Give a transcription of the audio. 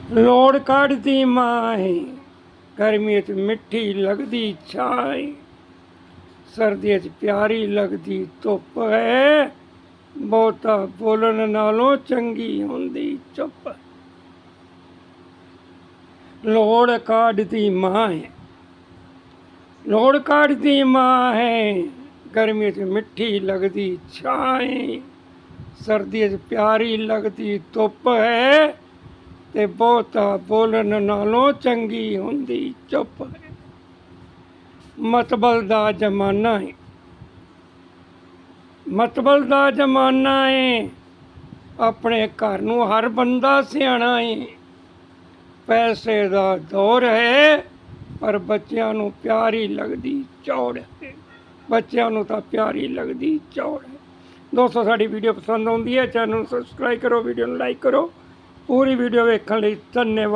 ਲੋੜ ਕੱਢਦੀ ਮਾਂ ਏ, ਗਰਮੀਆਂ 'ਚ ਮਿੱਠੀ ਲੱਗਦੀ ਛਾਂ ਏ, ਸਰਦੀਆਂ 'ਚ ਪਿਆਰੀ ਲੱਗਦੀ ਧੁੱਪ ਹੈ, ਬਹੁਤਾ ਬੋਲਣ ਨਾਲੋਂ ਚੰਗੀ ਹੁੰਦੀ ਚੁੱਪ। ਲੋੜ ਕੱਢਦੀ ਮਾਂ ਏ, ਲੋੜ ਕੱਢਦੀ ਮਾਂ ਹੈ, ਗਰਮੀਆਂ 'ਚ ਮਿੱਠੀ ਲੱਗਦੀ ਛਾਂ ਏ, ਸਰਦੀਆਂ 'ਚ ਪਿਆਰੀ ਲੱਗਦੀ ਧੁੱਪ ਹੈ, ਤੇ ਬਹੁਤਾ ਬੋਲਣ ਨਾਲੋਂ ਚੰਗੀ ਹੁੰਦੀ ਚੁੱਪ ਹੈ। ਮਤਬਲ ਦਾ ਜ਼ਮਾਨਾ ਹੈ, ਮਤਬਲ ਦਾ ਜ਼ਮਾਨਾ ਹੈ, ਆਪਣੇ ਘਰ ਨੂੰ ਹਰ ਬੰਦਾ ਸਿਆਣਾ ਹੈ। ਪੈਸੇ ਦਾ ਦੌਰ ਹੈ, ਪਰ ਬੱਚਿਆਂ ਨੂੰ ਪਿਆਰੀ ਲੱਗਦੀ ਚੌੜ ਹੈ, ਬੱਚਿਆਂ ਨੂੰ ਤਾਂ ਪਿਆਰੀ ਲੱਗਦੀ ਚੌੜ ਹੈ। ਦੋਸਤੋ, ਸਾਡੀ ਵੀਡੀਓ ਪਸੰਦ ਆਉਂਦੀ ਹੈ, ਚੈਨਲ ਨੂੰ ਸਬਸਕ੍ਰਾਈਬ ਕਰੋ, ਵੀਡੀਓ ਨੂੰ ਲਾਈਕ ਕਰੋ। ਪੂਰੀ ਵੀਡੀਓ ਵੇਖਣ ਲਈ ਧੰਨਵਾਦ।